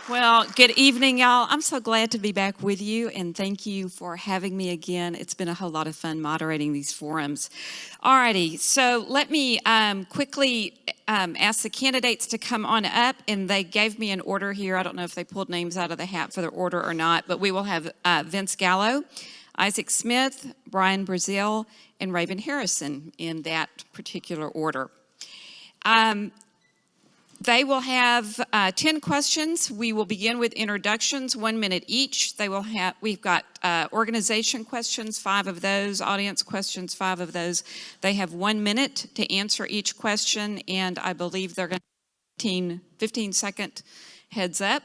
Well, good evening, y'all. I'm so glad to be back with you, and thank you for having me again. It's been a whole lot of fun moderating these forums. Alrighty, so let me quickly ask the candidates to come on up, and they gave me an order here. I don't know if they pulled names out of the hat for the order or not, but we will have Vince Gallo, Isaac Smith, Brian Brazil, and Raven Harrison in that particular order. They will have 10 questions. We will begin with introductions, 1 minute each. We've got organization questions, 5 of those, audience questions, 5 of those. They have 1 minute to answer each question, and I believe they're going to 15-second heads up,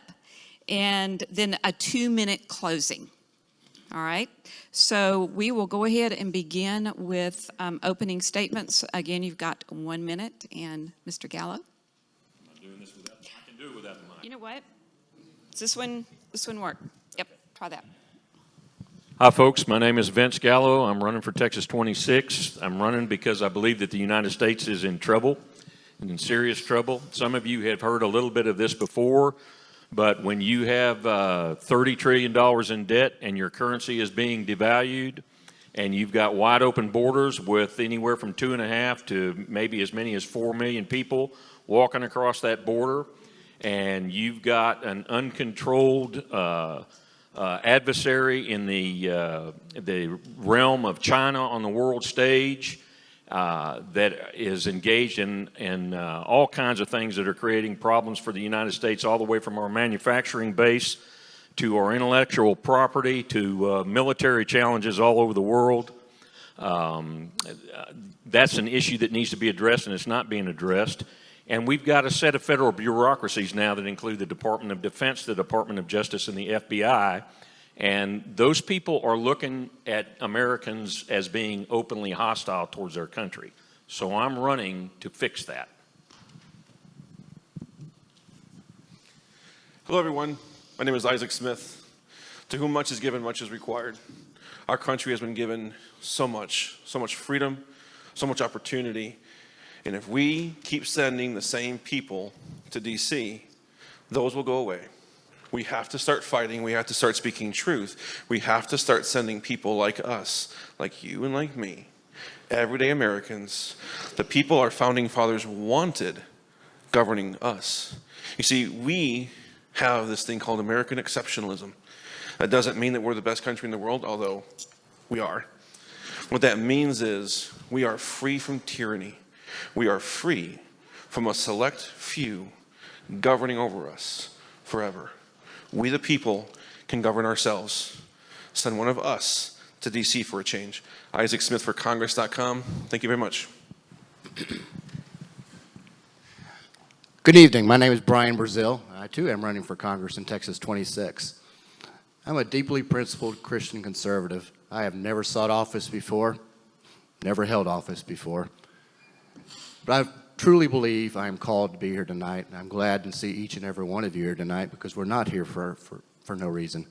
and then a 2-minute closing. All right, so we will go ahead and begin with opening statements. Again, you've got 1 minute, and Mr. Gallo. I can do it without the mic. You know what? Does this one work? Yep, try that. Hi, folks. My name is Vince Gallo. I'm running for Texas 26. I'm running because I believe that the United States is in trouble, in serious trouble. Some of you have heard a little bit of this before, but when you have $30 trillion in debt and your currency is being devalued, and you've got wide open borders with anywhere from 2.5 to maybe as many as 4 million people walking across that border, and you've got an uncontrolled adversary in the realm of China on the world stage that is engaged in all kinds of things that are creating problems for the United States, all the way from our manufacturing base to our intellectual property to military challenges all over the world. That's an issue that needs to be addressed, and it's not being addressed. And we've got a set of federal bureaucracies now that include the Department of Defense, the Department of Justice, and the FBI. And those people are looking at Americans as being openly hostile towards their country. So I'm running to fix that. Hello, everyone. My name is Isaac Smith. To whom much is given, much is required. Our country has been given so much freedom, so much opportunity. And if we keep sending the same people to D.C., those will go away. We have to start fighting. We have to start speaking truth. We have to start sending people like us, like you and like me, everyday Americans, the people our founding fathers wanted governing us. You see, we have this thing called American exceptionalism. That doesn't mean that we're the best country in the world, although we are. What that means is we are free from tyranny. We are free from a select few governing over us forever. We, the people, can govern ourselves. Send one of us to D.C. for a change. Isaac Smith for Congress.com. Thank you very much. Good evening. My name is Brian Brazil. I, too, am running for Congress in Texas 26. I'm a deeply principled Christian conservative. I have never sought office before, never held office before. But I truly believe I am called to be here tonight, and I'm glad to see each and every one of you here tonight, because we're not here for no reason.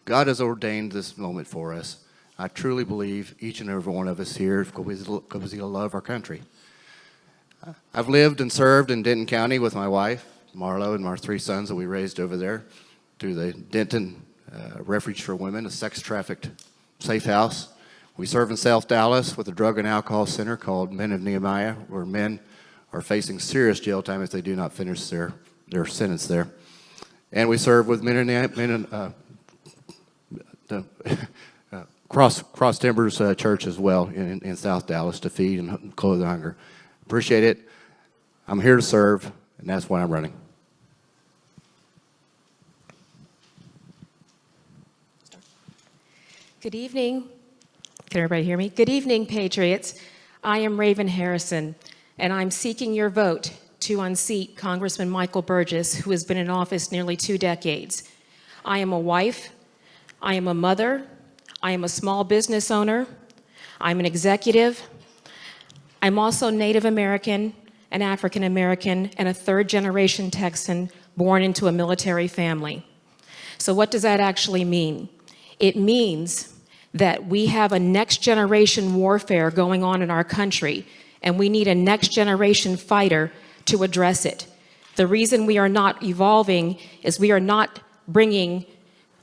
God has ordained this moment for us. I truly believe each and every one of us here because He love our country. I've lived and served in Denton County with my wife, Marlo, and our 3 sons that we raised over there through the Denton Refuge for Women, a sex-trafficked safe house. We serve in South Dallas with a drug and alcohol center called Men of Nehemiah, where men are facing serious jail time if they do not finish their sentence there. And we serve with Cross Timbers Church as well in South Dallas to feed and clothe the hunger. Appreciate it. I'm here to serve, and that's why I'm running. Good evening. Can everybody hear me? Good evening, Patriots. I am Raven Harrison, and I'm seeking your vote to unseat Congressman Michael Burgess, who has been in office nearly 2 decades. I am a wife. I am a mother. I am a small business owner. I'm an executive. I'm also Native American and African American and a 3rd-generation Texan born into a military family. So what does that actually mean? It means that we have a next-generation warfare going on in our country, and we need a next-generation fighter to address it. The reason we are not evolving is we are not bringing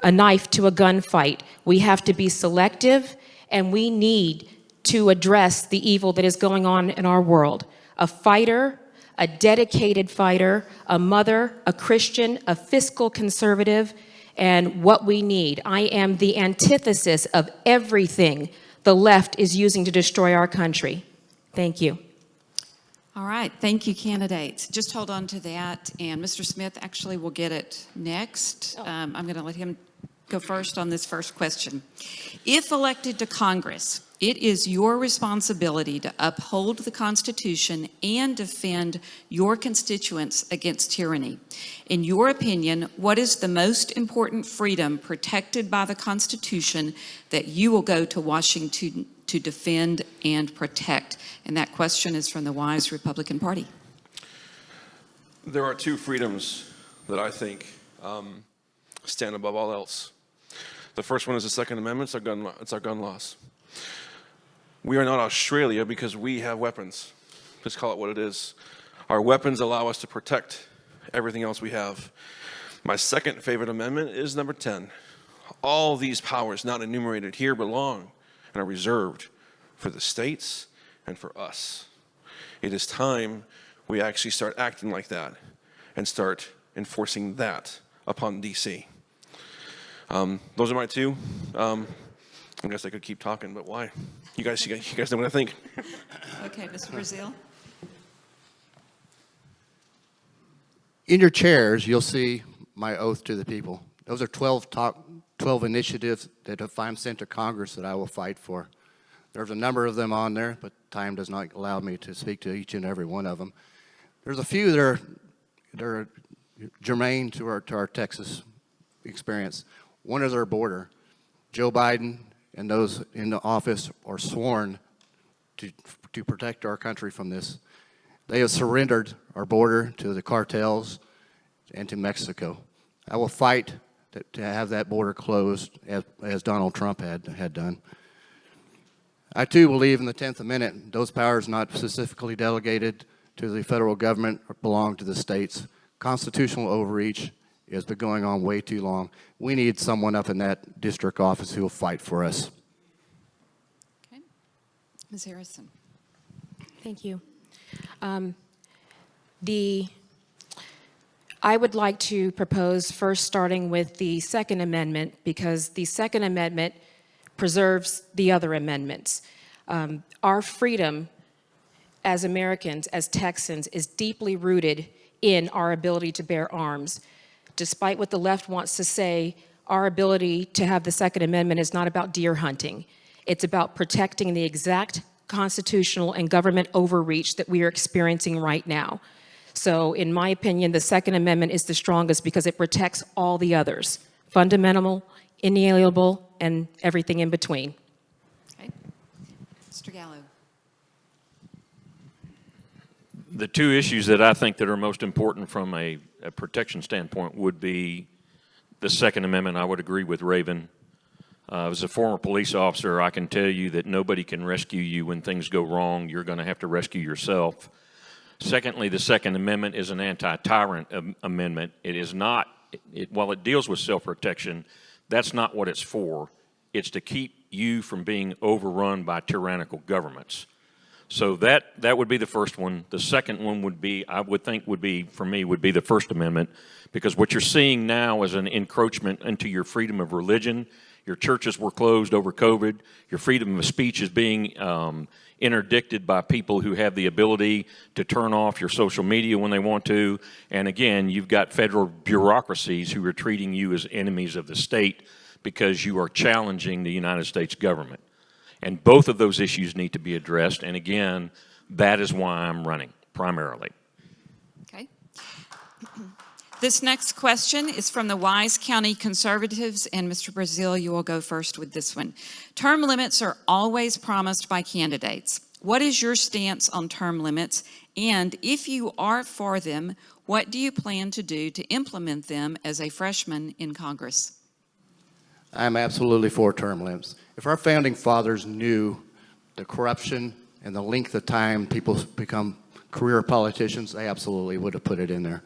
a knife to a gunfight. We have to be selective, and we need to address the evil that is going on in our world. A fighter, a dedicated fighter, a mother, a Christian, a fiscal conservative, and what we need. I am the antithesis of everything the left is using to destroy our country. Thank you. All right, thank you, candidates. Just hold on to that, and Mr. Smith actually will get it next. I'm going to let him go first on this first question. If elected to Congress, it is your responsibility to uphold the Constitution and defend your constituents against tyranny. In your opinion, what is the most important freedom protected by the Constitution that you will go to Washington to defend and protect? And that question is from the wise Republican Party. There are two freedoms that I think stand above all else. The first one is the Second Amendment. It's our gun laws. We are not Australia because we have weapons. Just call it what it is. Our weapons allow us to protect everything else we have. My second favorite amendment is number 10. All these powers not enumerated here belong and are reserved for the states and for us. It is time we actually start acting like that and start enforcing that upon D.C. Those are my two. I guess I could keep talking, but why? You guys know what I think. Okay, Mr. Brazil. In your chairs, you'll see my oath to the people. Those are 12 initiatives that if I'm sent to Congress that I will fight for. There's a number of them on there, but time does not allow me to speak to each and every one of them. There's a few that are germane to our Texas experience. One is our border. Joe Biden and those in the office are sworn to protect our country from this. They have surrendered our border to the cartels and to Mexico. I will fight to have that border closed as Donald Trump had done. I too believe in the 10th Amendment. Those powers not specifically delegated to the federal government belong to the states. Constitutional overreach has been going on way too long. We need someone up in that district office who will fight for us. Okay. Ms. Harrison. Thank you. I would like to propose first starting with the Second Amendment, because the Second Amendment preserves the other amendments. Our freedom as Americans, as Texans, is deeply rooted in our ability to bear arms. Despite what the left wants to say, our ability to have the Second Amendment is not about deer hunting. It's about protecting the exact constitutional and government overreach that we are experiencing right now. So in my opinion, the Second Amendment is the strongest because it protects all the others, fundamental, inalienable, and everything in between. Okay. Mr. Gallo. The two issues that I think that are most important from a protection standpoint would be the Second Amendment. I would agree with Raven. As a former police officer, I can tell you that nobody can rescue you when things go wrong. You're going to have to rescue yourself. Secondly, the Second Amendment is an anti-tyrant amendment. It is not, while it deals with self-protection, that's not what it's for. It's to keep you from being overrun by tyrannical governments. So that would be the first one. The second one would be, I would think would be, for me, would be the First Amendment, because what you're seeing now is an encroachment into your freedom of religion. Your churches were closed over COVID. Your freedom of speech is being interdicted by people who have the ability to turn off your social media when they want to. And again, you've got federal bureaucracies who are treating you as enemies of the state because you are challenging the United States government. And both of those issues need to be addressed. And again, that is why I'm running, primarily. Okay. This next question is from the Wise County Conservatives, and Mr. Brazil, you will go first with this one. Term limits are always promised by candidates. What is your stance on term limits? And if you are for them, what do you plan to do to implement them as a freshman in Congress? I'm absolutely for term limits. If our founding fathers knew the corruption and the length of time people become career politicians, they absolutely would have put it in there.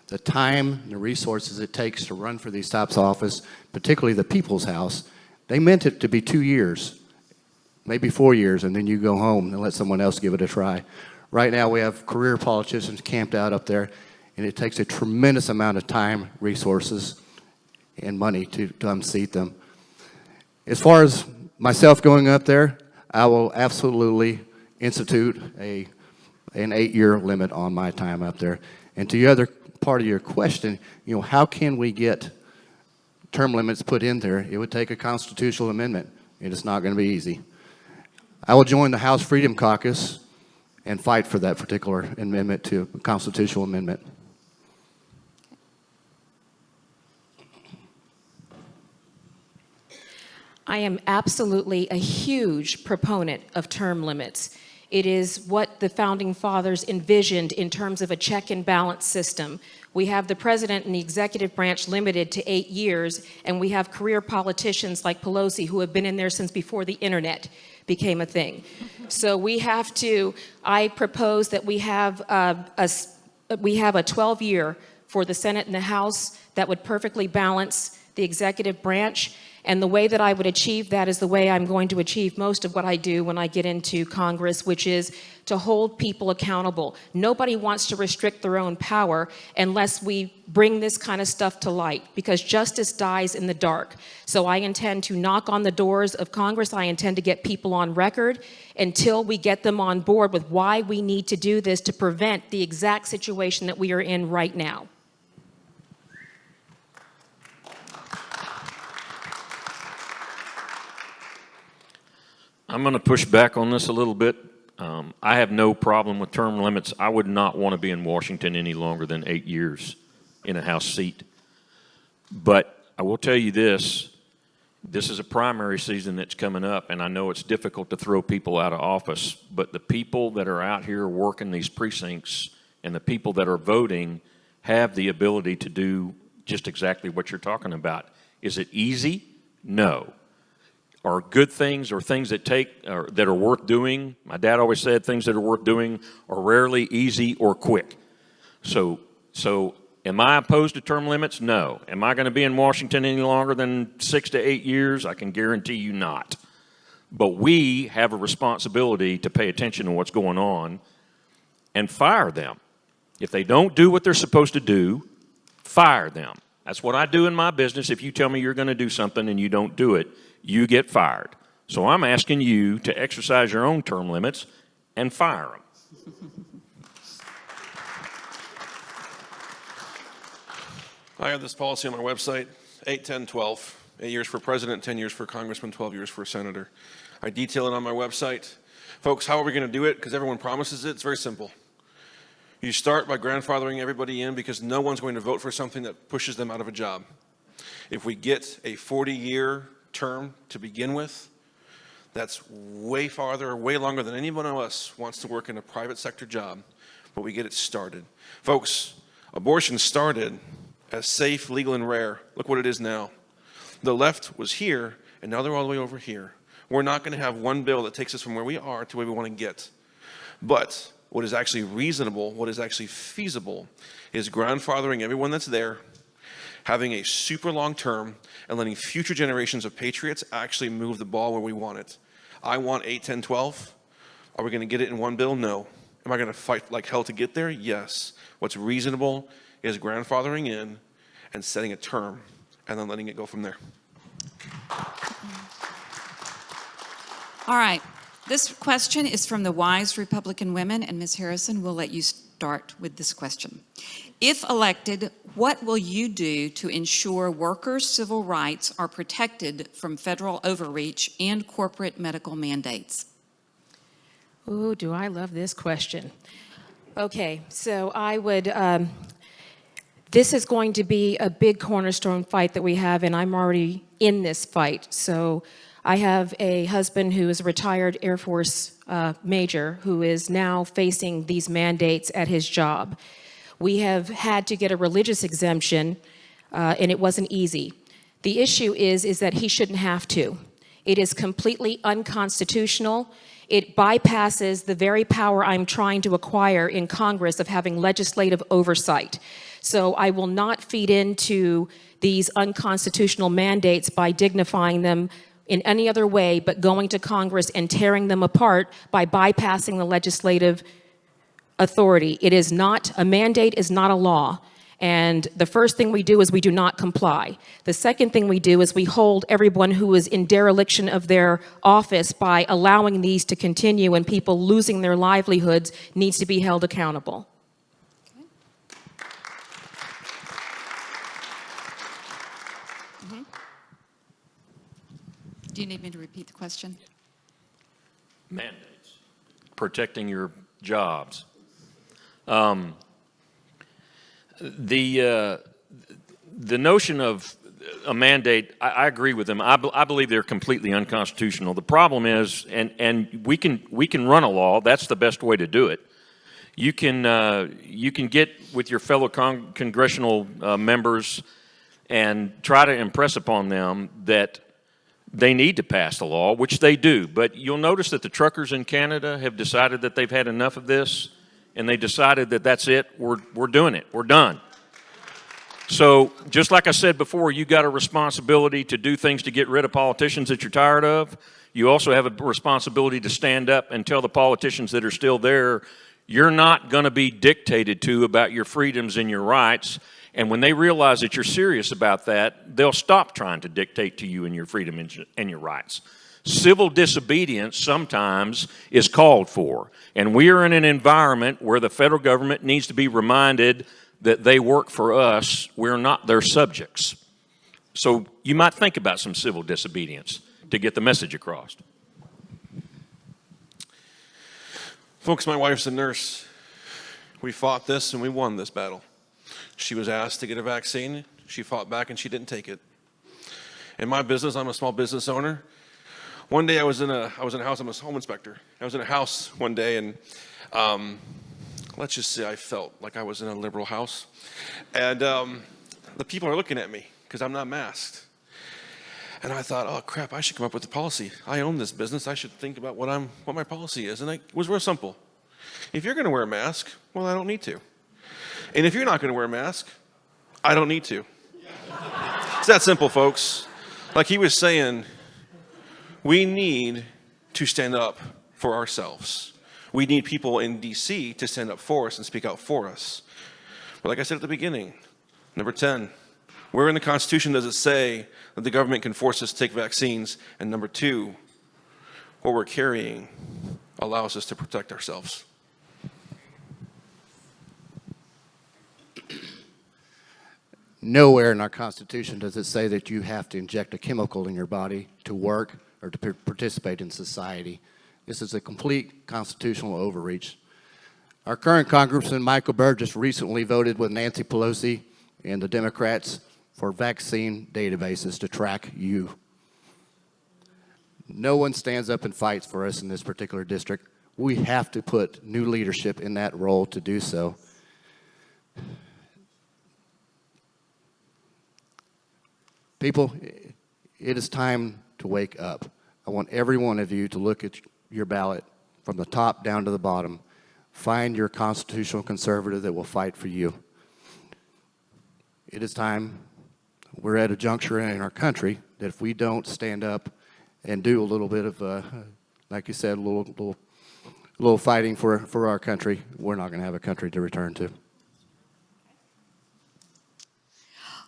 the time and the resources it takes to run for these types of office, particularly the People's House, they meant it to be 2 years, maybe 4 years, and then you go home and let someone else give it a try. Right now, we have career politicians camped out up there, and it takes a tremendous amount of time, resources, and money to unseat them. As far as myself going up there, I will absolutely institute an 8-year limit on my time up there. And to the other part of your question, how can we get term limits put in there? It would take a constitutional amendment, and it's not going to be easy. I will join the House Freedom Caucus and fight for that particular amendment to a constitutional amendment. I am absolutely a huge proponent of term limits. It is what the Founding Fathers envisioned in terms of a check and balance system. We have the president and the executive branch limited to 8 years, and we have career politicians like Pelosi who have been in there since before the internet became a thing. So I propose that we have a 12-year for the Senate and the House that would perfectly balance the executive branch. And the way that I would achieve that is the way I'm going to achieve most of what I do when I get into Congress, which is to hold people accountable. Nobody wants to restrict their own power unless we bring this kind of stuff to light, because justice dies in the dark. So I intend to knock on the doors of Congress. I intend to get people on record until we get them on board with why we need to do this to prevent the exact situation that we are in right now. I'm going to push back on this a little bit. I have no problem with term limits. I would not want to be in Washington any longer than 8 years in a House seat. But I will tell you this is a primary season that's coming up, and I know it's difficult to throw people out of office, but the people that are out here working these precincts and the people that are voting have the ability to do just exactly what you're talking about. Is it easy? No. Are good things or things that that are worth doing? My dad always said things that are worth doing are rarely easy or quick. So am I opposed to term limits? No. Am I going to be in Washington any longer than 6 to 8 years? I can guarantee you not. But we have a responsibility to pay attention to what's going on and fire them. If they don't do what they're supposed to do, fire them. That's what I do in my business. If you tell me you're going to do something and you don't do it, you get fired. So I'm asking you to exercise your own term limits and fire them. I have this policy on my website, 8, 10, 12. 8 years for president, 10 years for congressman, 12 years for senator. I detail it on my website. Folks, how are we going to do it? Because everyone promises it. It's very simple. You start by grandfathering everybody in, because no one's going to vote for something that pushes them out of a job. If we get a 40-year term to begin with, that's way farther, way longer than any one of us wants to work in a private sector job, but we get it started. Folks, abortion started as safe, legal, and rare. Look what it is now. The left was here, and now they're all the way over here. We're not going to have one bill that takes us from where we are to where we want to get. But what is actually reasonable, what is actually feasible, is grandfathering everyone that's there, having a super long term, and letting future generations of patriots actually move the ball where we want it. I want 8, 10, 12. Are we going to get it in one bill? No. Am I going to fight like hell to get there? Yes. What's reasonable is grandfathering in and setting a term and then letting it go from there. All right. This question is from the Wise Republican Women, and Ms. Harrison, we'll let you start with this question. If elected, what will you do to ensure workers' civil rights are protected from federal overreach and corporate medical mandates? Ooh, do I love this question. Okay, so I would, this is going to be a big cornerstone fight that we have, and I'm already in this fight. So I have a husband who is a retired Air Force major who is now facing these mandates at his job. We have had to get a religious exemption, and it wasn't easy. The issue is that he shouldn't have to. It is completely unconstitutional. It bypasses the very power I'm trying to acquire in Congress of having legislative oversight. So I will not feed into these unconstitutional mandates by dignifying them in any other way but going to Congress and tearing them apart by bypassing the legislative authority. It is not, a mandate is not a law. And the first thing we do is we do not comply. The second thing we do is we hold everyone who is in dereliction of their office by allowing these to continue, and people losing their livelihoods needs to be held accountable. Do you need me to repeat the question? Mandates, protecting your jobs. The notion of a mandate, I agree with them. I believe they're completely unconstitutional. The problem is, and we can run a law. That's the best way to do it. You can get with your fellow congressional members and try to impress upon them that they need to pass the law, which they do. But you'll notice that the truckers in Canada have decided that they've had enough of this, and they decided that that's it, we're doing it, we're done. So just like I said before, you got a responsibility to do things to get rid of politicians that you're tired of. You also have a responsibility to stand up and tell the politicians that are still there, you're not going to be dictated to about your freedoms and your rights. And when they realize that you're serious about that, they'll stop trying to dictate to you and your freedom and your rights. Civil disobedience sometimes is called for. And we are in an environment where the federal government needs to be reminded that they work for us. We're not their subjects. So you might think about some civil disobedience to get the message across. Folks, my wife's a nurse. We fought this and we won this battle. She was asked to get a vaccine. She fought back and she didn't take it. In my business, I'm a small business owner. One day I was in a house, I'm a home inspector. I was in a house one day and let's just say I felt like I was in a liberal house. And the people are looking at me because I'm not masked. And I thought, oh crap, I should come up with a policy. I own this business. I should think about what my policy is. And it was real simple. If you're going to wear a mask, well, I don't need to. And if you're not going to wear a mask, I don't need to. It's that simple, folks. Like he was saying, we need to stand up for ourselves. We need people in D.C. to stand up for us and speak out for us. But like I said at the beginning, number 10, where in the Constitution does it say that the government can force us to take vaccines? And number 2, what we're carrying allows us to protect ourselves. Nowhere in our Constitution does it say that you have to inject a chemical in your body to work or to participate in society. This is a complete constitutional overreach. Our current Congressman, Michael Burgess, recently voted with Nancy Pelosi and the Democrats for vaccine databases to track you. No one stands up and fights for us in this particular district. We have to put new leadership in that role to do so. People, it is time to wake up. I want every one of you to look at your ballot from the top down to the bottom. Find your constitutional conservative that will fight for you. It is time. We're at a juncture in our country that if we don't stand up and do a little bit of, like you said, a little fighting for our country, we're not going to have a country to return to.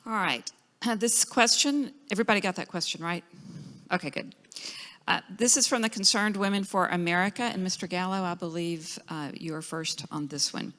All right. This question, everybody got that question, right? Okay, good. This is from the Concerned Women for America, and Mr. Gallo, I believe you are first on this one.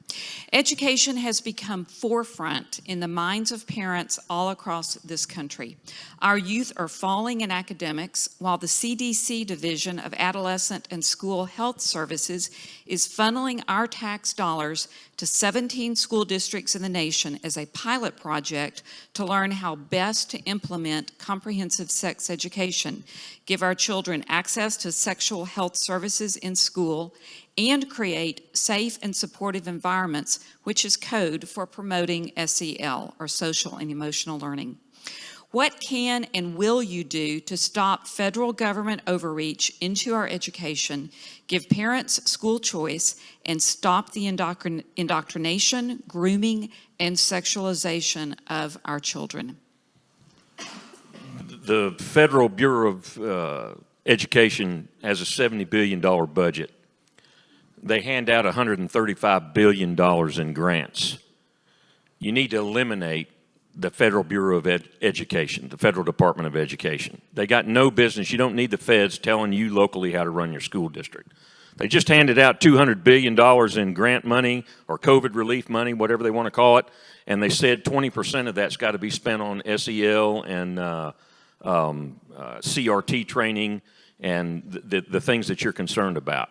Education has become forefront in the minds of parents all across this country. Our youth are falling in academics, while the CDC Division of Adolescent and School Health Services is funneling our tax dollars to 17 school districts in the nation as a pilot project to learn how best to implement comprehensive sex education, give our children access to sexual health services in school, and create safe and supportive environments, which is code for promoting SEL, or social and emotional learning. What can and will you do to stop federal government overreach into our education, give parents school choice, and stop the indoctrination, grooming, and sexualization of our children? The Federal Bureau of Education has a $70 billion budget. They hand out $135 billion in grants. You need to eliminate the Federal Bureau of Education, the Federal Department of Education. They got no business. You don't need the feds telling you locally how to run your school district. They just handed out $200 billion in grant money or COVID relief money, whatever they want to call it, and they said 20% of that's got to be spent on SEL and CRT training and the things that you're concerned about.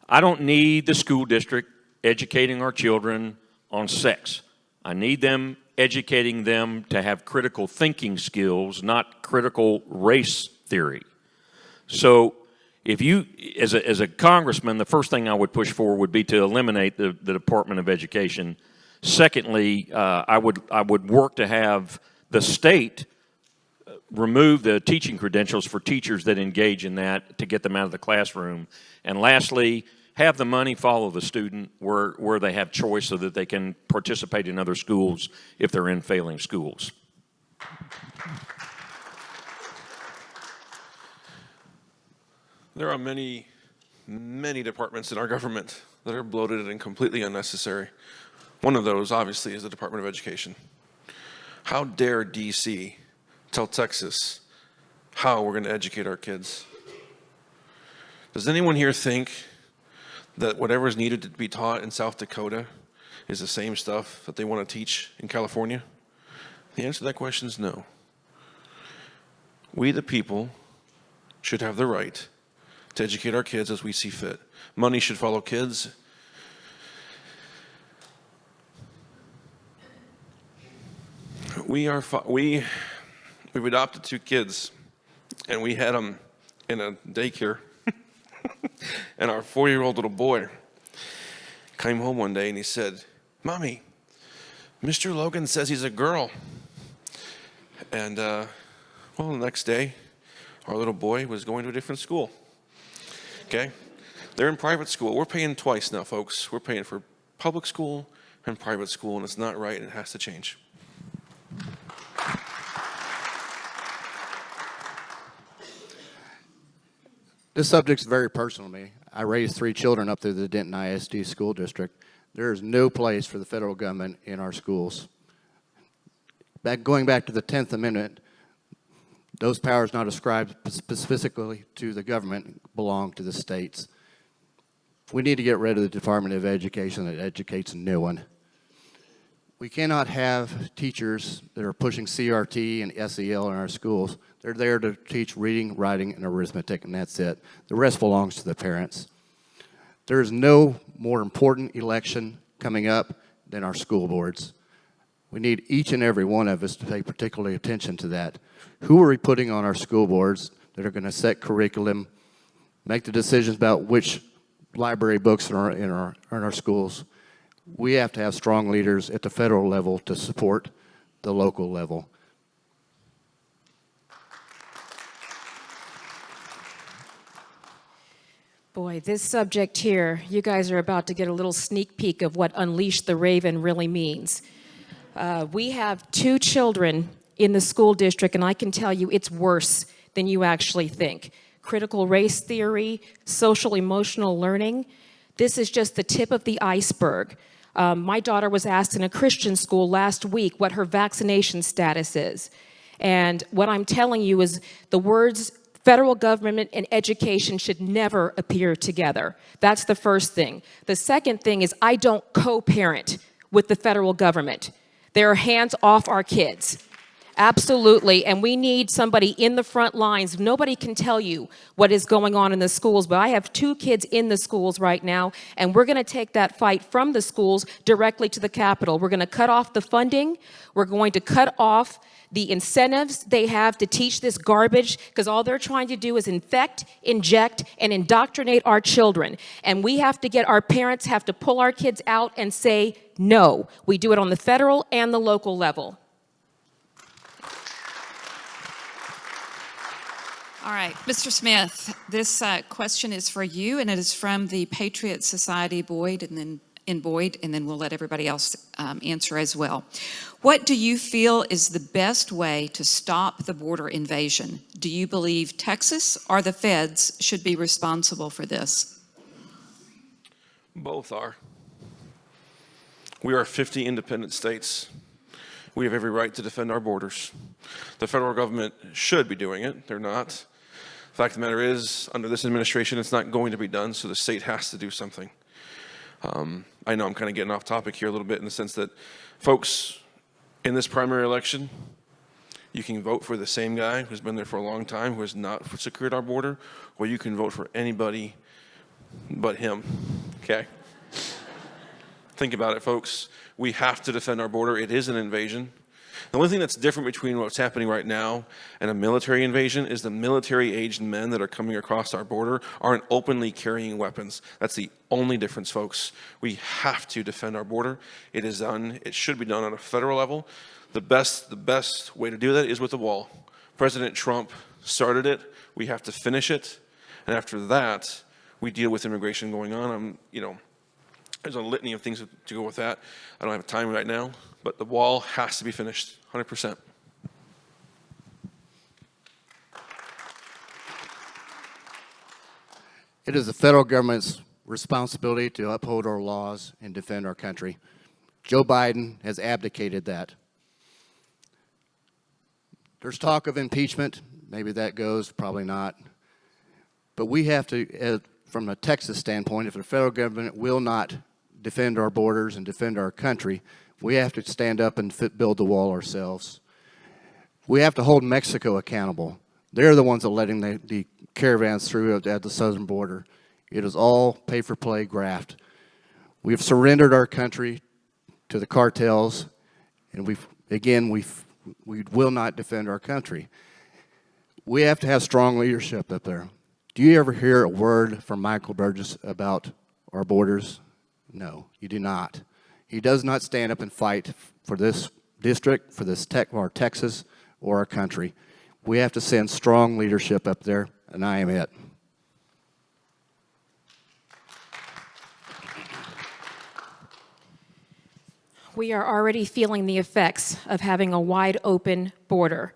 I don't need the school district educating our children on sex. I need them educating them to have critical thinking skills, not critical race theory. So if you, as a congressman, the first thing I would push for would be to eliminate the Department of Education. Secondly, I would work to have the state remove the teaching credentials for teachers that engage in that to get them out of the classroom. And lastly, have the money follow the student where they have choice so that they can participate in other schools if they're in failing schools. There are many, many departments in our government that are bloated and completely unnecessary. One of those, obviously, is the Department of Education. How dare D.C. tell Texas how we're going to educate our kids? Does anyone here think that whatever is needed to be taught in South Dakota is the same stuff that they want to teach in California? The answer to that question is no. We, the people, should have the right to educate our kids as we see fit. Money should follow kids. We've adopted 2 kids, and we had them in a daycare. And our 4-year-old little boy came home one day and he said, "Mommy, Mr. Logan says he's a girl." And well, the next day, our little boy was going to a different school. Okay? They're in private school. We're paying twice now, folks. We're paying for public school and private school, and it's not right, and it has to change. This subject's very personal to me. I raised 3 children up through the Denton ISD school district. There is no place for the federal government in our schools. Going back to the 10th Amendment, those powers not ascribed specifically to the government belong to the states. We need to get rid of the Department of Education that educates no one. We cannot have teachers that are pushing CRT and SEL in our schools. They're there to teach reading, writing, and arithmetic, and that's it. The rest belongs to the parents. There is no more important election coming up than our school boards. We need each and every one of us to pay particular attention to that. Who are we putting on our school boards that are going to set curriculum, make the decisions about which library books are in our schools? We have to have strong leaders at the federal level to support the local level. Boy, this subject here, you guys are about to get a little sneak peek of what Unleash the Raven really means. We have 2 children in the school district, and I can tell you it's worse than you actually think. Critical race theory, social emotional learning, this is just the tip of the iceberg. My daughter was asked in a Christian school last week what her vaccination status is. And what I'm telling you is the words federal government and education should never appear together. That's the first thing. The second thing is I don't co-parent with the federal government. They're hands off our kids. Absolutely, and we need somebody in the front lines. Nobody can tell you what is going on in the schools, but I have 2 kids in the schools right now, and we're going to take that fight from the schools directly to the Capitol. We're going to cut off the funding. We're going to cut off the incentives they have to teach this garbage, because all they're trying to do is infect, inject, and indoctrinate our children. And we have to get, our parents have to pull our kids out and say no. We do it on the federal and the local level. All right, Mr. Smith, this question is for you, and it is from the Patriot Society Boyd, and then we'll let everybody else answer as well. What do you feel is the best way to stop the border invasion? Do you believe Texas or the feds should be responsible for this? Both are. We are 50 independent states. We have every right to defend our borders. The federal government should be doing it. They're not. The fact of the matter is, under this administration, it's not going to be done, so the state has to do something. I know I'm kind of getting off topic here a little bit in the sense that, folks, in this primary election, you can vote for the same guy who's been there for a long time, who has not secured our border, or you can vote for anybody but him, okay? Think about it, folks. We have to defend our border. It is an invasion. The only thing that's different between what's happening right now and a military invasion is the military-aged men that are coming across our border aren't openly carrying weapons. That's the only difference, folks. We have to defend our border. It is done. It should be done on a federal level. The best way to do that is with the wall. President Trump started it. We have to finish it. And after that, we deal with immigration going on. There's a litany of things to go with that. I don't have time right now, but the wall has to be finished, 100%. It is the federal government's responsibility to uphold our laws and defend our country. Joe Biden has abdicated that. There's talk of impeachment. Maybe that goes, probably not. But we have to, from a Texas standpoint, if the federal government will not defend our borders and defend our country, we have to stand up and build the wall ourselves. We have to hold Mexico accountable. They're the ones that are letting the caravans through at the southern border. It is all pay-for-play graft. We've surrendered our country to the cartels, and we will not defend our country. We have to have strong leadership up there. Do you ever hear a word from Michael Burgess about our borders? No, you do not. He does not stand up and fight for this district, for this or Texas, or our country. We have to send strong leadership up there, and I am it. We are already feeling the effects of having a wide open border.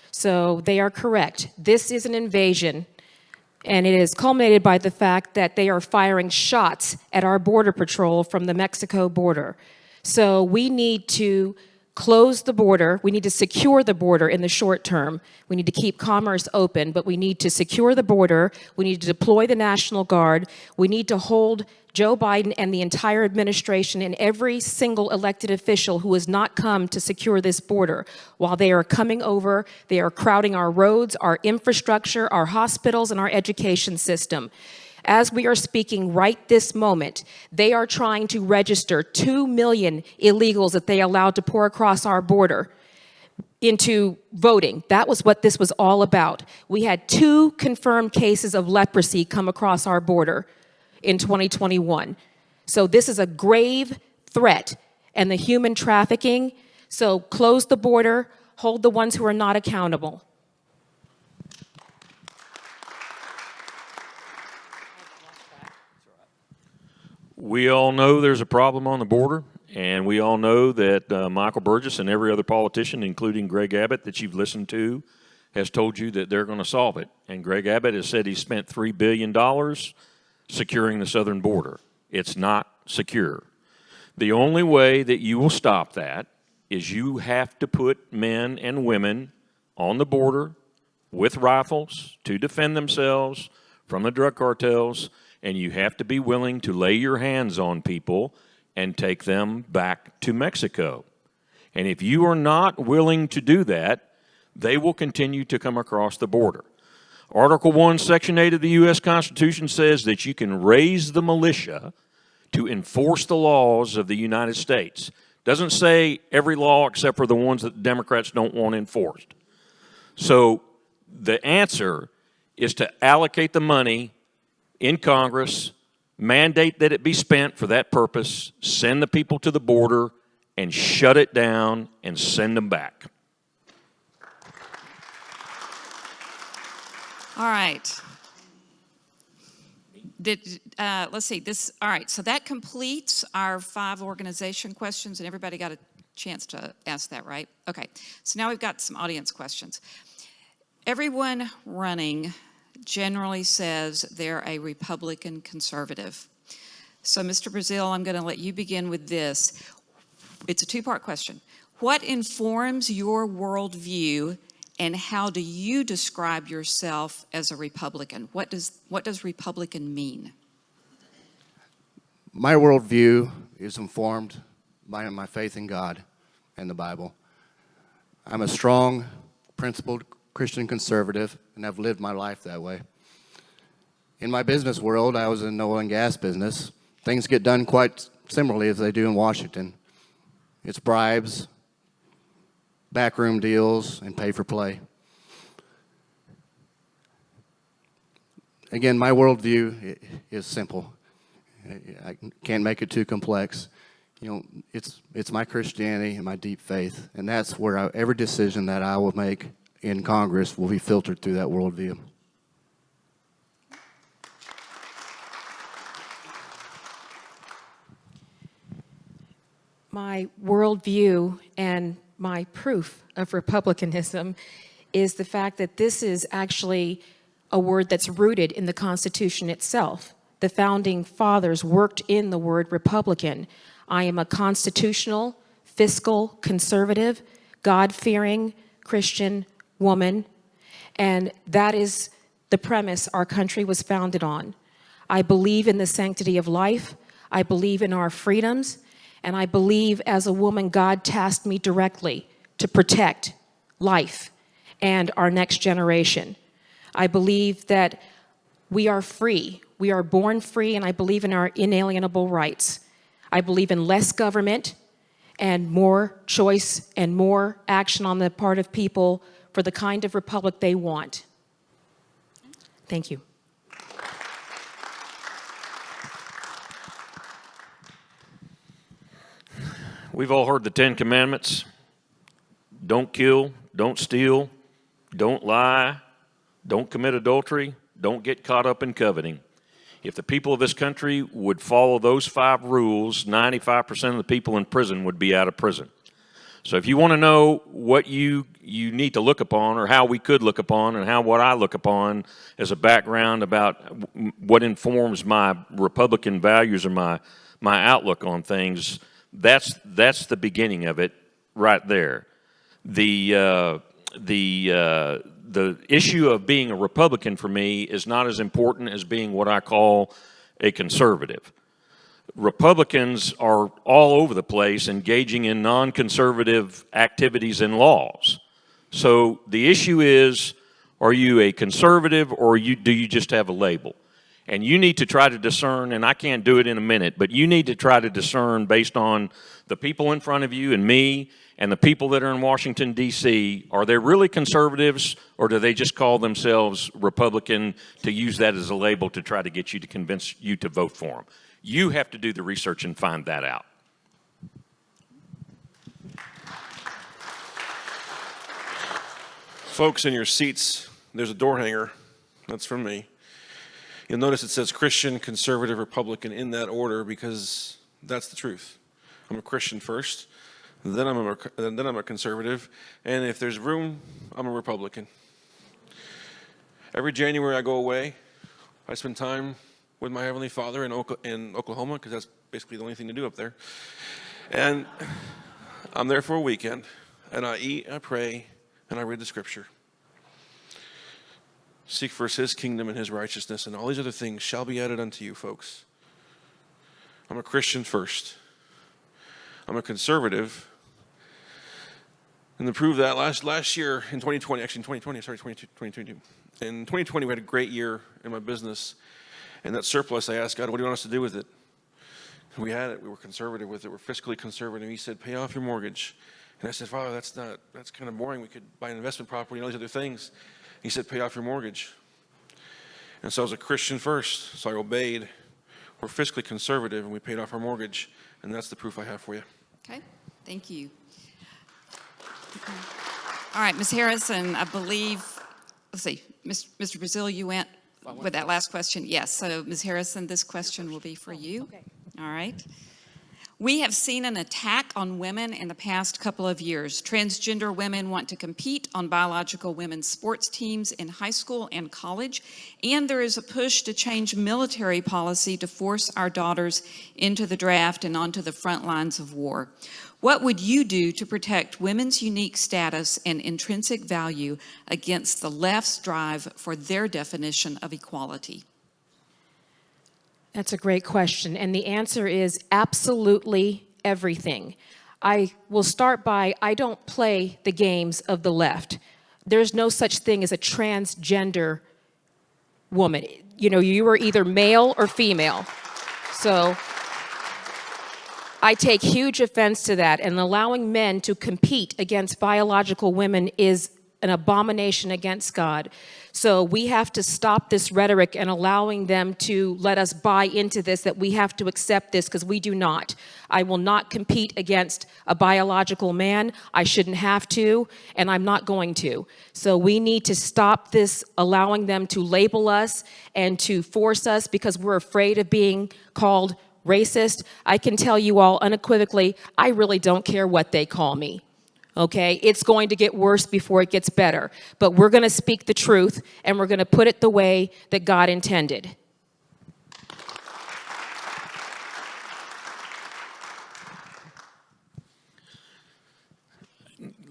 So they are correct. This is an invasion. And it is culminated by the fact that they are firing shots at our border patrol from the Mexico border. So we need to close the border. We need to secure the border in the short term. We need to keep commerce open, but we need to secure the border. We need to deploy the National Guard. We need to hold Joe Biden and the entire administration and every single elected official who has not come to secure this border. While they are coming over, they are crowding our roads, our infrastructure, our hospitals, and our education system. As we are speaking right this moment, they are trying to register 2 million illegals that they allowed to pour across our border into voting. That was what this was all about. We had 2 confirmed cases of leprosy come across our border in 2021. So this is a grave threat, and the human trafficking. So close the border, hold the ones who are not accountable. We all know there's a problem on the border, and we all know that Michael Burgess and every other politician, including Greg Abbott that you've listened to, has told you that they're going to solve it. And Greg Abbott has said he spent $3 billion securing the southern border. It's not secure. The only way that you will stop that is you have to put men and women on the border with rifles to defend themselves from the drug cartels, and you have to be willing to lay your hands on people and take them back to Mexico. And if you are not willing to do that, they will continue to come across the border. Article 1, Section 8 of the U.S. Constitution says that you can raise the militia to enforce the laws of the United States. Doesn't say every law except for the ones that the Democrats don't want enforced. So the answer is to allocate the money in Congress, mandate that it be spent for that purpose, send the people to the border, and shut it down and send them back. All right. Let's see, all right, so that completes our 5 organization questions, and everybody got a chance to ask that, right? Okay, so now we've got some audience questions. Everyone running generally says they're a Republican conservative. So, Mr. Brazil, I'm going to let you begin with this. It's a 2-part question. What informs your worldview, and how do you describe yourself as a Republican? What does Republican mean? My worldview is informed by my faith in God and the Bible. I'm a strong, principled Christian conservative, and I've lived my life that way. In my business world, I was in the oil and gas business. Things get done quite similarly as they do in Washington. It's bribes, backroom deals, and pay for play. Again, my worldview is simple. I can't make it too complex. You know, it's my Christianity and my deep faith, and that's where every decision that I will make in Congress will be filtered through that worldview. My worldview and my proof of republicanism is the fact that this is actually a word that's rooted in the Constitution itself. The founding fathers worked in the word Republican. I am a constitutional, fiscal, conservative, God-fearing Christian woman, and that is the premise our country was founded on. I believe in the sanctity of life. I believe in our freedoms. And I believe as a woman, God tasked me directly to protect life and our next generation. I believe that we are free. We are born free, and I believe in our inalienable rights. I believe in less government and more choice and more action on the part of people for the kind of republic they want. Thank you. We've all heard the 10 Commandments. Don't kill, don't steal, don't lie, don't commit adultery, don't get caught up in coveting. If the people of this country would follow those 5 rules, 95% of the people in prison would be out of prison. So if you want to know what you need to look upon, or how we could look upon, and what I look upon as a background about what informs my Republican values or my outlook on things, that's the beginning of it right there. The issue of being a Republican for me is not as important as being what I call a conservative. Republicans are all over the place engaging in non-conservative activities and laws. So the issue is, are you a conservative, or do you just have a label? And you need to try to discern, and I can't do it in a minute, but you need to try to discern based on the people in front of you and me and the people that are in Washington, D.C., are they really conservatives, or do they just call themselves Republican to use that as a label to try to get you to convince you to vote for them? You have to do the research and find that out. Folks, in your seats, there's a door hanger. That's from me. You'll notice it says Christian, conservative, Republican in that order, because that's the truth. I'm a Christian first, then I'm a conservative, and if there's room, I'm a Republican. Every January I go away. I spend time with my Heavenly Father in Oklahoma, because that's basically the only thing to do up there. And I'm there for a weekend, and I eat, I pray, and I read the Scripture. Seek first His kingdom and His righteousness, and all these other things shall be added unto you, folks. I'm a Christian first. I'm a conservative. And to prove that, last year in 2020, actually in 2020, sorry, 2022. In 2020, we had a great year in my business. And that surplus, I asked God, what do you want us to do with it? And we had it. We were conservative with it. We're fiscally conservative. He said, pay off your mortgage. And I said, Father, that's kind of boring. We could buy an investment property and all these other things. He said, pay off your mortgage. And so I was a Christian first, so I obeyed. We're fiscally conservative, and we paid off our mortgage, and that's the proof I have for you. Okay, thank you. All right, Ms. Harrison, I believe, let's see, Mr. Brazil, you went with that last question? Yes. So, Ms. Harrison, this question will be for you. Okay. All right. We have seen an attack on women in the past couple of years. Transgender women want to compete on biological women's sports teams in high school and college, and there is a push to change military policy to force our daughters into the draft and onto the front lines of war. What would you do to protect women's unique status and intrinsic value against the left's drive for their definition of equality? That's a great question, and the answer is absolutely everything. I will start by, I don't play the games of the left. There's no such thing as a transgender woman. You know, you are either male or female. So I take huge offense to that, and allowing men to compete against biological women is an abomination against God. So we have to stop this rhetoric and allowing them to let us buy into this, that we have to accept this, because we do not. I will not compete against a biological man. I shouldn't have to, and I'm not going to. So we need to stop this, allowing them to label us and to force us because we're afraid of being called racist. I can tell you all unequivocally, I really don't care what they call me. Okay, it's going to get worse before it gets better. But we're going to speak the truth, and we're going to put it the way that God intended.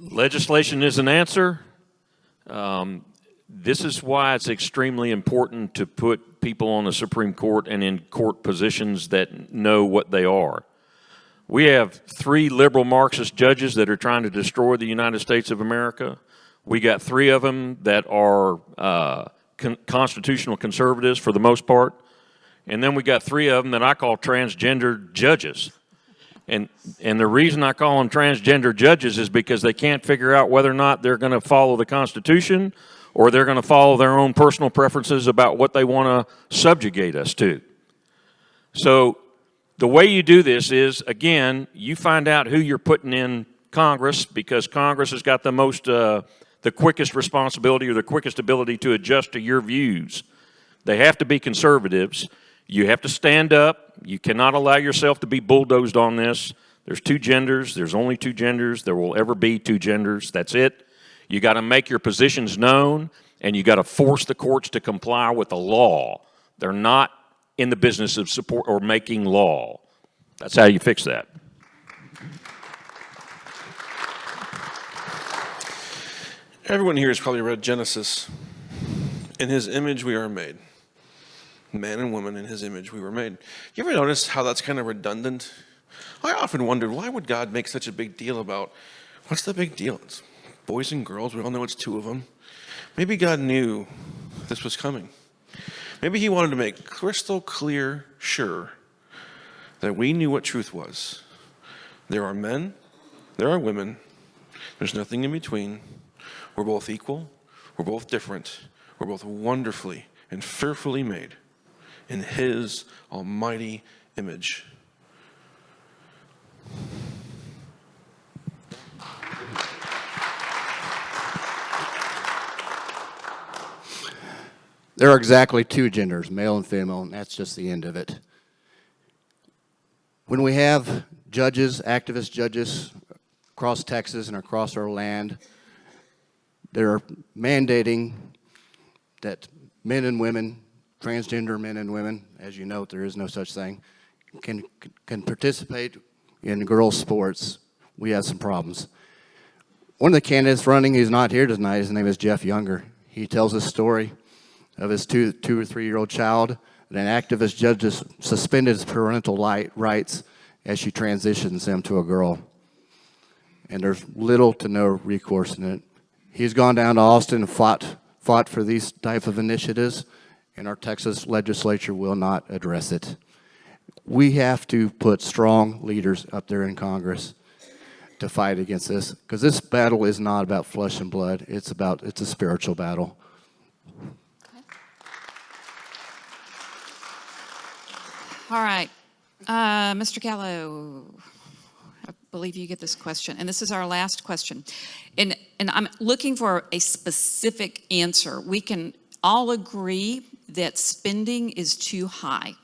Legislation is an answer. This is why it's extremely important to put people on the Supreme Court and in court positions that know what they are. We have 3 liberal Marxist judges that are trying to destroy the United States of America. We got 3 of them that are constitutional conservatives for the most part. And then we got 3 of them that I call transgender judges. And the reason I call them transgender judges is because they can't figure out whether or not they're going to follow the Constitution or they're going to follow their own personal preferences about what they want to subjugate us to. So the way you do this is, again, you find out who you're putting in Congress, because Congress has got the most, the quickest responsibility or the quickest ability to adjust to your views. They have to be conservatives. You have to stand up. You cannot allow yourself to be bulldozed on this. There's 2 genders. There's only 2 genders. There will ever be 2 genders. That's it. You got to make your positions known, and you got to force the courts to comply with the law. They're not in the business of support or making law. That's how you fix that. Everyone here has probably read Genesis. In his image we are made. Man and woman, in his image we were made. You ever notice how that's kind of redundant? I often wondered, why would God make such a big deal about, what's the big deal? It's boys and girls, we all know it's 2 of them. Maybe God knew this was coming. Maybe he wanted to make crystal clear sure that we knew what truth was. There are men, there are women, there's nothing in between. We're both equal, we're both different, we're both wonderfully and fearfully made in his almighty image. There are exactly 2 genders, male and female, and that's just the end of it. When we have judges, activist judges across Texas and across our land, they're mandating that men and women, transgender men and women, as you know, there is no such thing, can participate in girls' sports. We have some problems. One of the candidates running, he's not here tonight, his name is Jeff Younger. He tells a story of his 2 or 3-year-old child, and an activist judge just suspended his parental rights as she transitions him to a girl. And there's little to no recourse in it. He's gone down to Austin and fought for these type of initiatives, and our Texas legislature will not address it. We have to put strong leaders up there in Congress to fight against this, because this battle is not about flesh and blood. It's a spiritual battle. All right. Mr. Gallo, I believe you get this question, and this is our last question. And I'm looking for a specific answer. We can all agree that spending is too high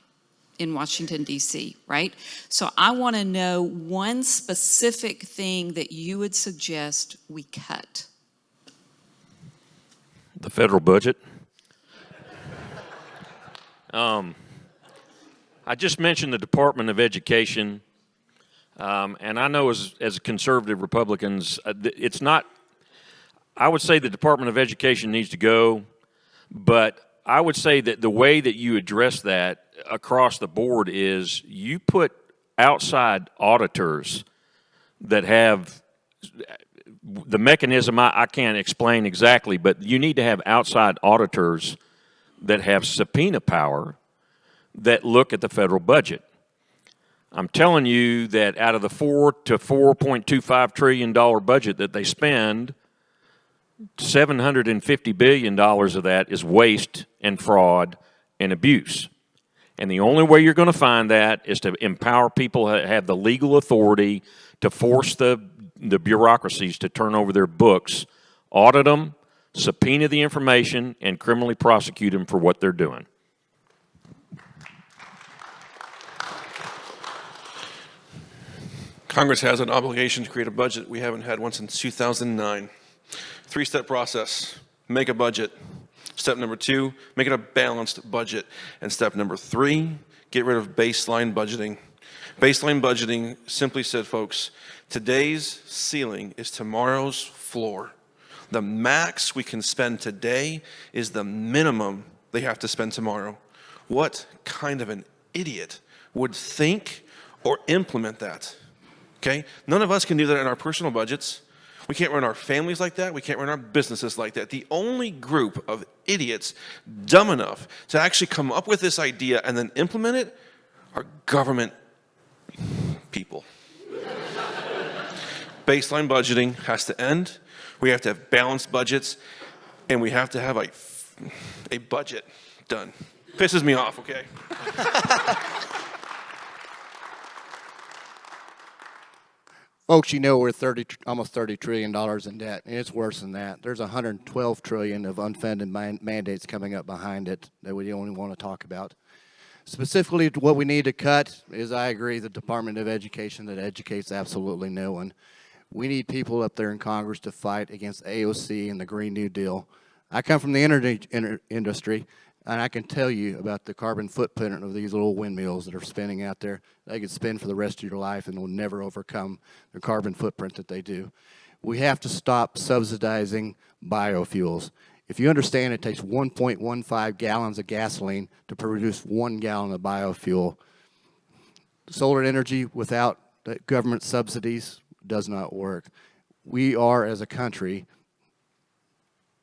in Washington, D.C., right? So I want to know one specific thing that you would suggest we cut. The federal budget. I just mentioned the Department of Education, and I know as conservative Republicans, it's not, I would say the Department of Education needs to go, but I would say that the way that you address that across the board is you put outside auditors that have the mechanism I can't explain exactly, but you need to have outside auditors that have subpoena power that look at the federal budget. I'm telling you that out of the $4 to $4.25 trillion budget that they spend, $750 billion of that is waste and fraud and abuse. And the only way you're going to find that is to empower people to have the legal authority to force the bureaucracies to turn over their books, audit them, subpoena the information, and criminally prosecute them for what they're doing. Congress has an obligation to create a budget. We haven't had one since 2009. Three-step process: make a budget. Step number 2, make it a balanced budget. And step number 3, get rid of baseline budgeting. Baseline budgeting, simply said, folks, today's ceiling is tomorrow's floor. The max we can spend today is the minimum they have to spend tomorrow. What kind of an idiot would think or implement that? Okay? None of us can do that in our personal budgets. We can't run our families like that. We can't run our businesses like that. The only group of idiots dumb enough to actually come up with this idea and then implement it are government people. Baseline budgeting has to end. We have to have balanced budgets, and we have to have a budget done. Pisses me off, okay? Folks, you know we're almost $30 trillion in debt, and it's worse than that. There's $112 trillion of unfunded mandates coming up behind it that we don't even want to talk about. Specifically, what we need to cut is, I agree, the Department of Education that educates absolutely no one. We need people up there in Congress to fight against AOC and the Green New Deal. I come from the energy industry, and I can tell you about the carbon footprint of these little windmills that are spinning out there. They could spin for the rest of your life and will never overcome the carbon footprint that they do. We have to stop subsidizing biofuels. If you understand, it takes 1.15 gallons of gasoline to produce 1 gallon of biofuel. Solar energy without the government subsidies does not work. We are, as a country,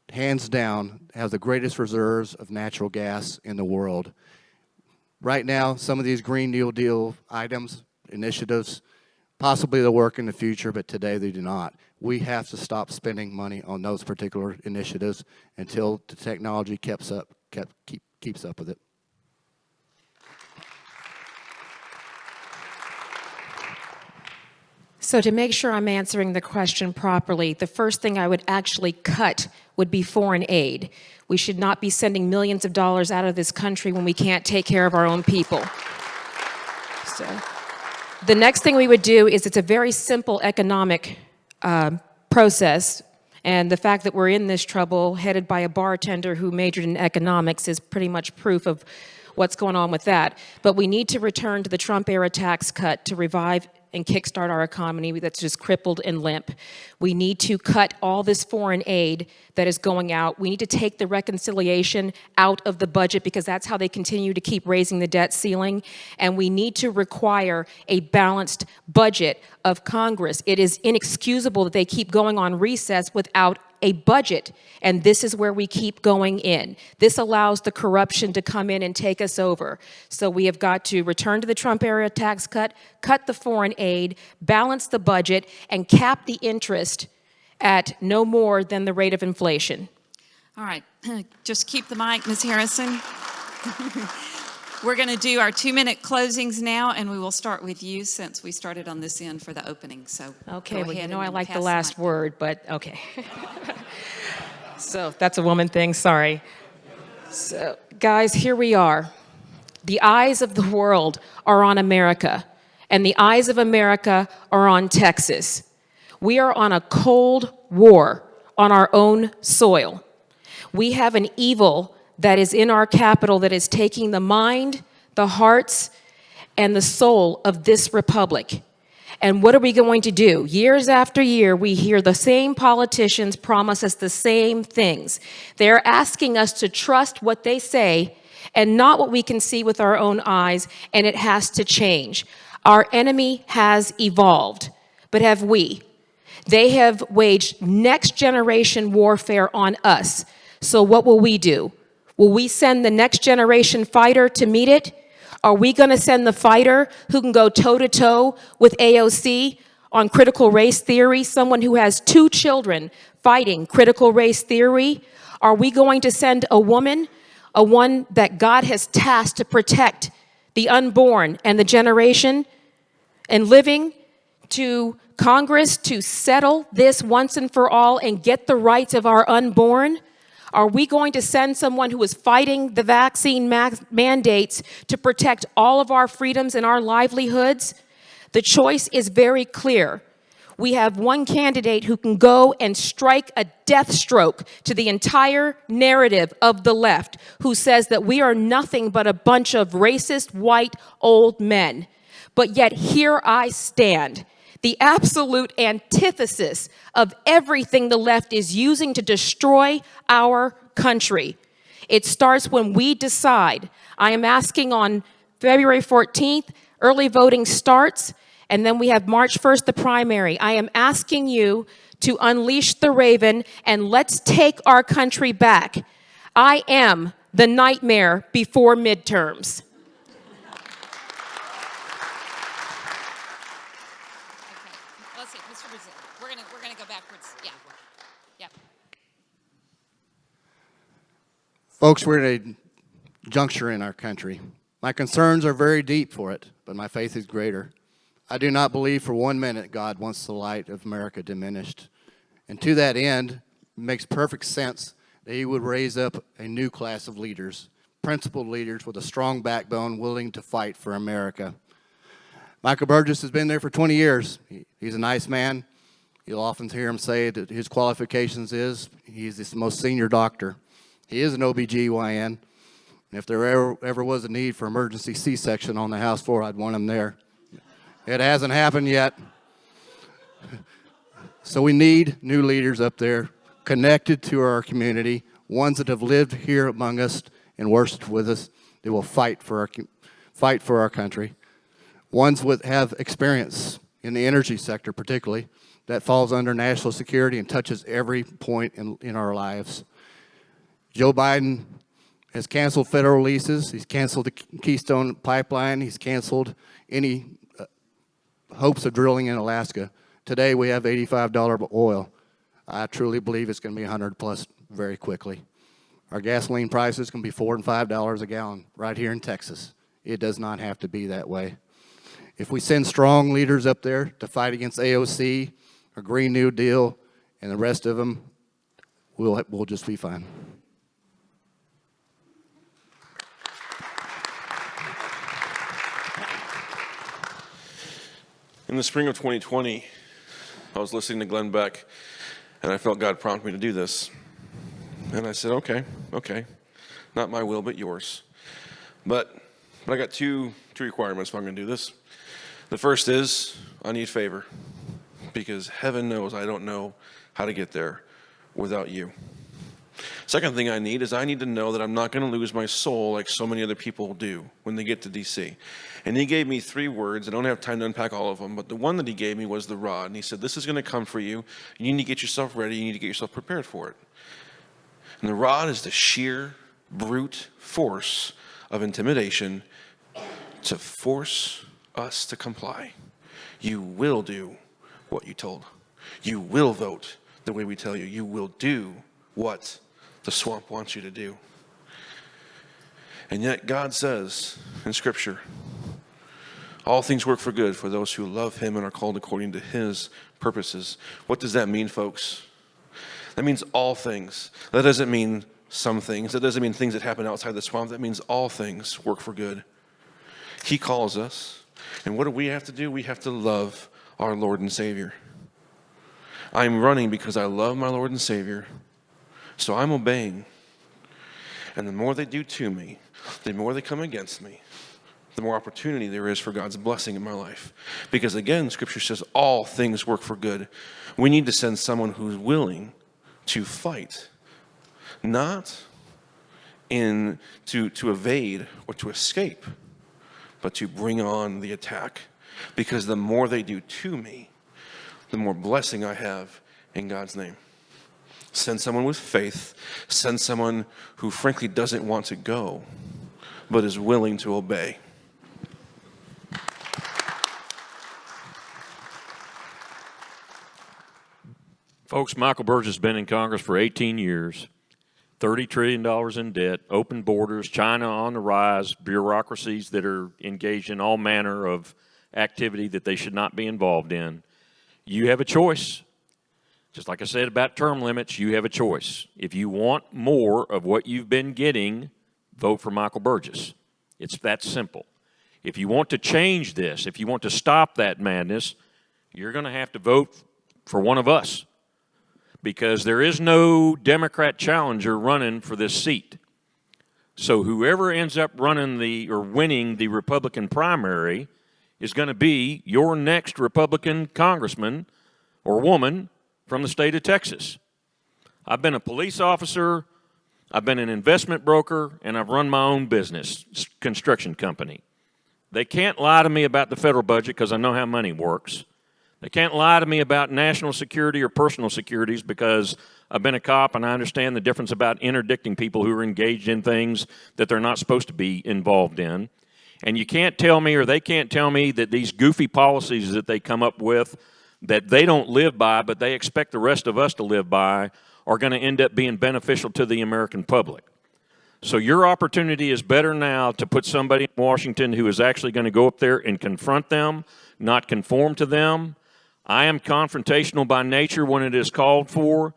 hands down, have the greatest reserves of natural gas in the world. Right now, some of these Green New Deal items, initiatives, possibly they'll work in the future, but today they do not. We have to stop spending money on those particular initiatives until the technology keeps up with it. So to make sure I'm answering the question properly, the first thing I would actually cut would be foreign aid. We should not be sending millions of dollars out of this country when we can't take care of our own people. So the next thing we would do is, it's a very simple economic process, and the fact that we're in this trouble headed by a bartender who majored in economics is pretty much proof of what's going on with that. But we need to return to the Trump-era tax cut to revive and kickstart our economy that's just crippled and limp. We need to cut all this foreign aid that is going out. We need to take the reconciliation out of the budget, because that's how they continue to keep raising the debt ceiling. And we need to require a balanced budget of Congress. It is inexcusable that they keep going on recess without a budget, and this is where we keep going in. This allows the corruption to come in and take us over. So we have got to return to the Trump-era tax cut, cut the foreign aid, balance the budget, and cap the interest at no more than the rate of inflation. All right, just keep the mic, Ms. Harrison. We're going to do our 2-minute closings now, and we will start with you since we started on this end for the opening. So okay, well, you know I like pass the last mic. word, but okay. So that's a woman thing, sorry. So, guys, here we are. The eyes of the world are on America, and the eyes of America are on Texas. We are on a cold war on our own soil. We have an evil that is in our capital that is taking the mind, the hearts, and the soul of this republic. And what are we going to do? Years after year, we hear the same politicians promise us the same things. They're asking us to trust what they say and not what we can see with our own eyes, and it has to change. Our enemy has evolved, but have we? They have waged next generation warfare on us. So what will we do? Will we send the next generation fighter to meet it? Are we going to send the fighter who can go toe-to-toe with AOC on critical race theory, someone who has 2 children fighting critical race theory? Are we going to send a woman, a one that God has tasked to protect the unborn and the generation, and living to Congress to settle this once and for all and get the rights of our unborn? Are we going to send someone who is fighting the vaccine mandates to protect all of our freedoms and our livelihoods? The choice is very clear. We have one candidate who can go and strike a death stroke to the entire narrative of the left, who says that we are nothing but a bunch of racist, white, old men. But yet here I stand, the absolute antithesis of everything the left is using to destroy our country. It starts when we decide. I am asking on February 14th, early voting starts, and then we have March 1st, the primary. I am asking you to unleash the raven and let's take our country back. I am the nightmare before midterms. Let's see, Mr. Brazil. We're gonna go backwards. Yeah. Yep. Folks, we're at a juncture in our country. My concerns are very deep for it, but my faith is greater. I do not believe for 1 minute God wants the light of America diminished. And to that end, it makes perfect sense that he would raise up a new class of leaders, principled leaders with a strong backbone willing to fight for America. Michael Burgess has been there for 20 years. He's a nice man. You'll often hear him say that his qualifications is he's the most senior doctor. He is an OBGYN. And if there ever was a need for emergency C-section on the House floor, I'd want him there. It hasn't happened yet. So we need new leaders up there, connected to our community, ones that have lived here among us and worshiped with us. They will fight for our country. Ones that have experience in the energy sector particularly, that falls under national security and touches every point in our lives. Joe Biden has canceled federal leases. He's canceled the Keystone Pipeline. He's canceled any hopes of drilling in Alaska. Today we have $85 oil. I truly believe it's going to be 100 plus very quickly. Our gasoline prices can be $4 and $5 a gallon right here in Texas. It does not have to be that way. If we send strong leaders up there to fight against AOC, or Green New Deal, and the rest of them, we'll just be fine. In the spring of 2020, I was listening to Glenn Beck, and I felt God prompt me to do this. And I said, okay, not my will, but yours. But I got two requirements if I'm going to do this. The first is I need favor, because heaven knows I don't know how to get there without you. Second thing I need to know that I'm not going to lose my soul like so many other people do when they get to D.C. And he gave me 3 words. I don't have time to unpack all of them, but the one that he gave me was the rod. And he said, this is going to come for you. You need to get yourself ready. You need to get yourself prepared for it. And the rod is the sheer, brute force of intimidation to force us to comply. You will do what you told. You will vote the way we tell you. You will do what the swamp wants you to do. And yet God says in Scripture, all things work for good for those who love him and are called according to his purposes. What does that mean, folks? That means all things. That doesn't mean some things. That doesn't mean things that happen outside the swamp. That means all things work for good. He calls us. And what do we have to do? We have to love our Lord and Savior. I'm running because I love my Lord and Savior. So I'm obeying. And the more they do to me, the more they come against me, the more opportunity there is for God's blessing in my life. Because again, Scripture says all things work for good. We need to send someone who's willing to fight, not to evade or to escape, but to bring on the attack. Because the more they do to me, the more blessing I have in God's name. Send someone with faith. Send someone who frankly doesn't want to go, but is willing to obey. Folks, Michael Burgess has been in Congress for 18 years, $30 trillion in debt, open borders, China on the rise, bureaucracies that are engaged in all manner of activity that they should not be involved in. You have a choice. Just like I said about term limits, you have a choice. If you want more of what you've been getting, vote for Michael Burgess. It's that simple. If you want to change this, if you want to stop that madness, you're going to have to vote for one of us, because there is no Democrat challenger running for this seat. So whoever ends up running or winning the Republican primary is going to be your next Republican congressman or woman from the state of Texas. I've been a police officer, I've been an investment broker, and I've run my own business, construction company. They can't lie to me about the federal budget because I know how money works. They can't lie to me about national security or personal securities because I've been a cop and I understand the difference about interdicting people who are engaged in things that they're not supposed to be involved in. And you can't tell me, or they can't tell me, that these goofy policies that they come up with that they don't live by but they expect the rest of us to live by are going to end up being beneficial to the American public. So your opportunity is better now to put somebody in Washington who is actually going to go up there and confront them, not conform to them. I am confrontational by nature when it is called for.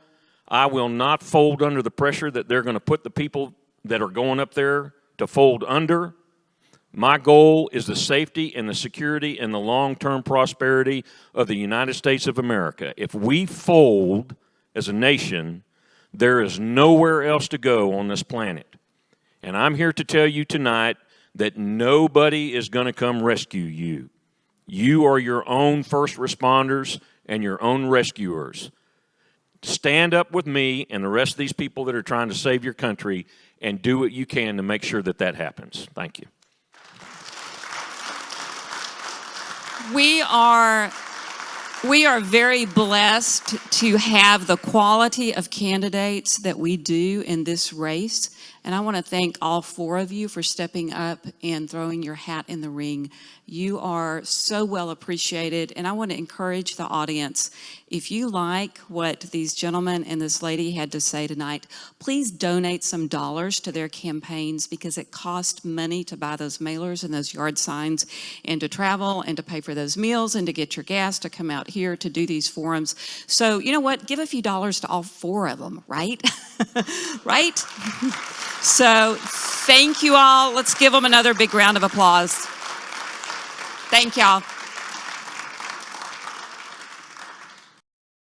I will not fold under the pressure that they're going to put the people that are going up there to fold under. My goal is the safety and the security and the long-term prosperity of the United States of America. If we fold as a nation, there is nowhere else to go on this planet. And I'm here to tell you tonight that nobody is going to come rescue you. You are your own first responders and your own rescuers. Stand up with me and the rest of these people that are trying to save your country and do what you can to make sure that that happens. Thank you. We are very blessed to have the quality of candidates that we do in this race. And I want to thank all four of you for stepping up and throwing your hat in the ring. You are so well appreciated. And I want to encourage the audience, if you like what these gentlemen and this lady had to say tonight, please donate some dollars to their campaigns, because it costs money to buy those mailers and those yard signs and to travel and to pay for those meals and to get your gas to come out here to do these forums. So you know what? Give a few dollars to all four of them, right? Right? So thank you all. Let's give them another big round of applause. Thank y'all.